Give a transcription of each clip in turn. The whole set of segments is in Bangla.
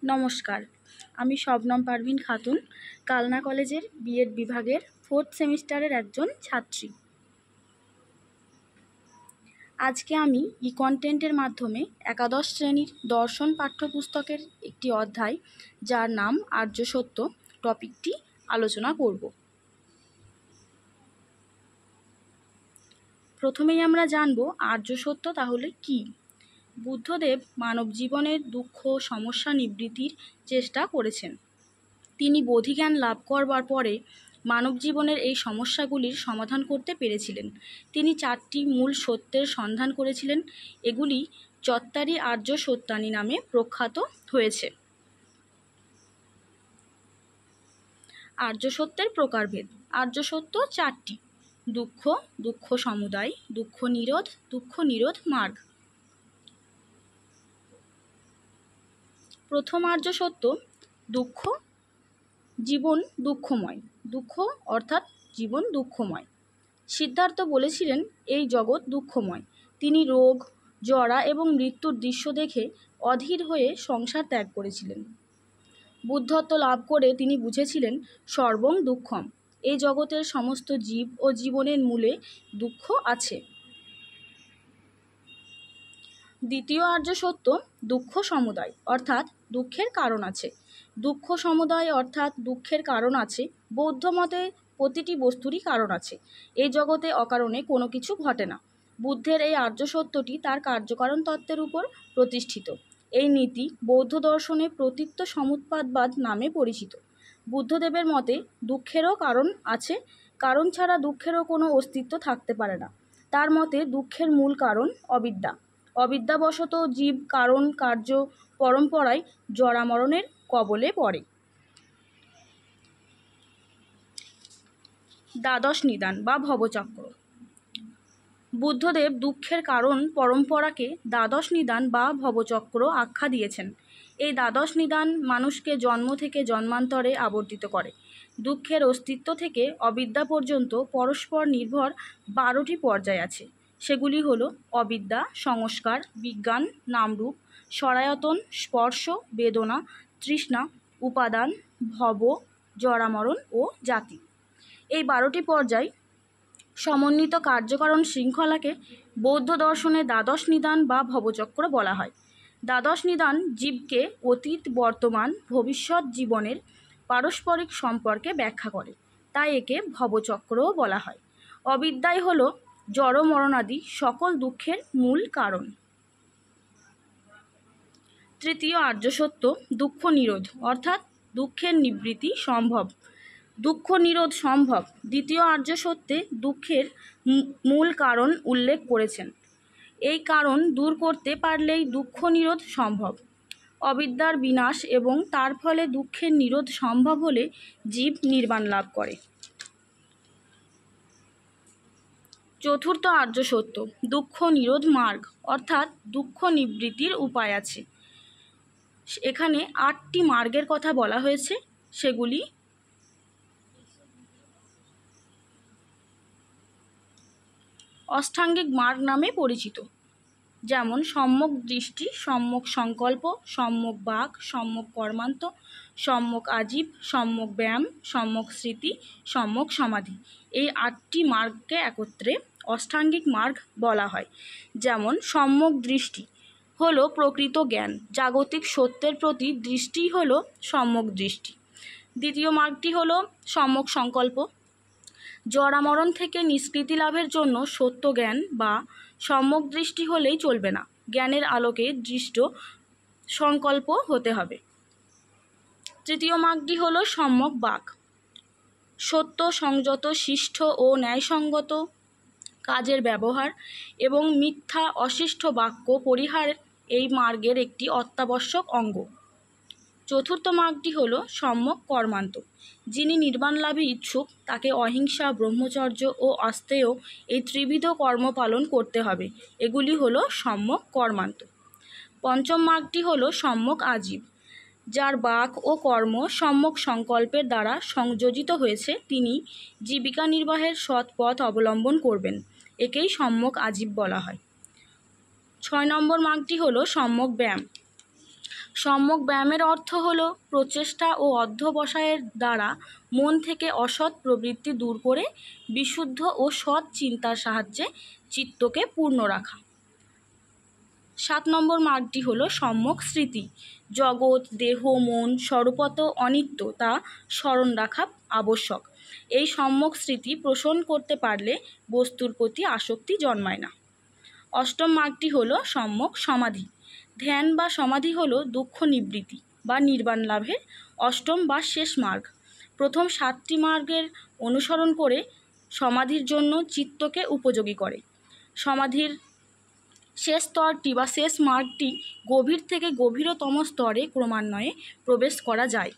নমস্কার, আমি শবনম পারভিন খাতুন, কালনা কলেজের বিএড বিভাগের 4th সেমিস্টারের একজন ছাত্রী। আজকে আমি কন্টেন্টের মাধ্যমে একাদশ শ্রেণীর দর্শন পাঠ্যপুস্তকের একটি অধ্যায়, যার নাম আর্য সত্য, টপিকটি আলোচনা করব। প্রথমেই আমরা জানব আর্য সত্য তাহলে কী। বুদ্ধদেব মানব জীবনের দুঃখ সমস্যা নিবৃত্তির চেষ্টা করেছেন। তিনি বোধিজ্ঞান লাভ করবার পরে মানব জীবনের এই সমস্যাগুলির সমাধান করতে পেরেছিলেন। তিনি 4টি মূল সত্যের সন্ধান করেছিলেন। এগুলি চত্বারি আর্য সত্যানি নামে প্রখ্যাত হয়েছে। আর্য সত্যের প্রকারভেদ। আর্য সত্য 4টি: দুঃখ, দুঃখ সমুদায়, দুঃখ নিরোধ, দুঃখ নিরোধ মার্গ। প্রথম আর্য সত্য, দুঃখ। জীবন দুঃখময়। দুঃখ অর্থাৎ জীবন দুঃখময়। সিদ্ধার্থ বলেছিলেন এই জগৎ দুঃখময়। তিনি রোগ, জরা এবং মৃত্যুর দৃশ্য দেখে অধীর হয়ে সংসার ত্যাগ করেছিলেন। বুদ্ধত্ব লাভ করে তিনি বুঝেছিলেন সর্বং দুঃখম। এই জগতের সমস্ত জীব ও জীবনের মূলে দুঃখ আছে। দ্বিতীয় আর্য সত্য, দুঃখ সমুদায় অর্থাৎ দুঃখের কারণ আছে। দুঃখ সমুদায় অর্থাৎ দুঃখের কারণ আছে। বৌদ্ধ মতে প্রতিটি বস্তুরই কারণ আছে। এই জগতে অকারণে কোনো কিছু ঘটে না। বুদ্ধের এই আর্য সত্যটি তার কার্যকারণ তত্ত্বের উপর প্রতিষ্ঠিত। এই নীতি বৌদ্ধ দর্শনে প্রতীপ্ত সমুৎপাদবাদ নামে পরিচিত। বুদ্ধদেবের মতে দুঃখেরও কারণ আছে। কারণ ছাড়া দুঃখেরও কোনো অস্তিত্ব থাকতে পারে না। তার মতে দুঃখের মূল কারণ অবিদ্যা। অবিদ্যাবশত জীব কারণ কার্য পরম্পরায় জরামরণের কবলে পড়ে। দ্বাদশ নিদান বা ভবচক্র। বুদ্ধদেব দুঃখের কারণ পরম্পরাকে দ্বাদশ নিদান বা ভবচক্র আখ্যা দিয়েছেন। এই দ্বাদশ নিদান মানুষকে জন্ম থেকে জন্মান্তরে আবর্তিত করে। দুঃখের অস্তিত্ব থেকে অবিদ্যা পর্যন্ত পরস্পর নির্ভর 12টি পর্যায় আছে। সেগুলি হলো অবিদ্যা, সংস্কার, বিজ্ঞান, নামরূপ, সরায়তন, স্পর্শ, বেদনা, তৃষ্ণা, উপাদান, ভব, জরামরণ ও জাতি। এই 12টি পর্যায় সমন্বিত কার্যকারণ শৃঙ্খলাকে বৌদ্ধ দর্শনে দ্বাদশ নিদান বা ভবচক্র বলা হয়। দ্বাদশ নিদান জীবকে অতীত, বর্তমান, ভবিষ্যৎ জীবনের পারস্পরিক সম্পর্কে ব্যাখ্যা করে। তাই একে ভবচক্রও বলা হয়। অবিদ্যাই হল জড় মরণাদি সকল দুঃখের মূল কারণ। তৃতীয় আর্য সত্য, দুঃখ নিরোধ অর্থাৎ দুঃখের নিবৃত্তি সম্ভব। দুঃখ নিরোধ সম্ভব। দ্বিতীয় আর্য সত্যে দুঃখের মূল কারণ উল্লেখ করেছেন। এই কারণ দূর করতে পারলেই দুঃখ নিরোধ সম্ভব। অবিদ্যার বিনাশ এবং তার ফলে দুঃখের নিরোধ সম্ভব হলে জীব নির্বাণ লাভ করে। চতুর্থ আর্য সত্য, দুঃখ নিরোধ মার্গ অর্থাৎ দুঃখ নিবৃত্তির উপায় আছে। এখানে 8টি মার্গের কথা বলা হয়েছে। সেগুলি অষ্টাঙ্গিক মার্গ নামে পরিচিত। যেমন সম্যক দৃষ্টি, সম্যক সংকল্প, সম্যক বাক, সম্যক কর্মান্ত, সম্যক আজীব, সম্যক ব্যায়াম, সম্যক স্মৃতি, সম্যক সমাধি। এই 8টি মার্গকে একত্রে অষ্টাঙ্গিক মার্গ বলা হয়। যেমন সম্যক দৃষ্টি হলো প্রকৃত জ্ঞান। জাগতিক সত্যের প্রতি দৃষ্টি হলো সম্যক দৃষ্টি। দ্বিতীয় মার্গটি হলো সম্যক সংকল্প। জরামরণ থেকে নিষ্কৃতি লাভের জন্য সত্য জ্ঞান বা সম্যক দৃষ্টি হলেই চলবে না। জ্ঞানের আলোকে দৃষ্ট সংকল্প হতে হবে। তৃতীয় মার্গটি হলো সম্যক বাক। সত্য, সংযত, শিষ্ট ও ন্যায়সঙ্গত কাজের ব্যবহার এবং মিথ্যা অশিষ্ট বাক্য পরিহার এই মার্গের একটি অত্যাবশ্যক অঙ্গ। চতুর্থ মার্গটি হলো সম্যক কর্মান্ত। যিনি নির্বাণলাভে ইচ্ছুক তাকে অহিংসা, ব্রহ্মচর্য ও আস্তেয় এই ত্রিবিধ কর্ম পালন করতে হবে। এগুলি হলো সম্যক কর্মান্ত। পঞ্চম মার্গটি হলো সম্যক আজীব। যার বাক ও কর্ম সম্যক সংকল্পের দ্বারা সংযোজিত হয়েছে তিনি জীবিকা নির্বাহের সৎ পথ অবলম্বন করবেন। একেই সম্যক আজীব বলা হয়। 6 নম্বর মার্গটি হলো সম্যক ব্যায়াম। সম্যক ব্যায়ামের অর্থ হল প্রচেষ্টা ও অধ্যবসায়ের দ্বারা মন থেকে অসৎ প্রবৃত্তি দূর করে বিশুদ্ধ ও সৎ চিন্তার সাহায্যে চিত্তকে পূর্ণ রাখা। 7 নম্বর মার্গটি হল সম্যক স্মৃতি। জগৎ, দেহ, মন স্বরূপত অনিত্য, তা স্মরণ রাখা আবশ্যক। এই সম্যক স্মৃতি পোষণ করতে পারলে বস্তুর প্রতি আসক্তি জন্মায় না। 8ম মার্গটি হল সম্যক সমাধি। ধ্যান বা সমাধি হল দুঃখ নিবৃত্তি বা নির্বাণ লাভের 8ম বা শেষ মার্গ। প্রথম 7টি মার্গের অনুসরণ করে সমাধির জন্য চিত্তকে উপযোগী করে। সমাধির শেষ স্তরটি বা শেষ মার্গটি গভীর থেকে গভীরতম স্তরে ক্রমান্বয়ে প্রবেশ করা যায়।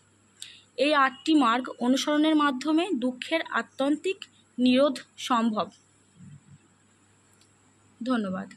এই 8টি মার্গ অনুসরণের মাধ্যমে দুঃখের আত্যন্তিক নিরোধ সম্ভব। ধন্যবাদ।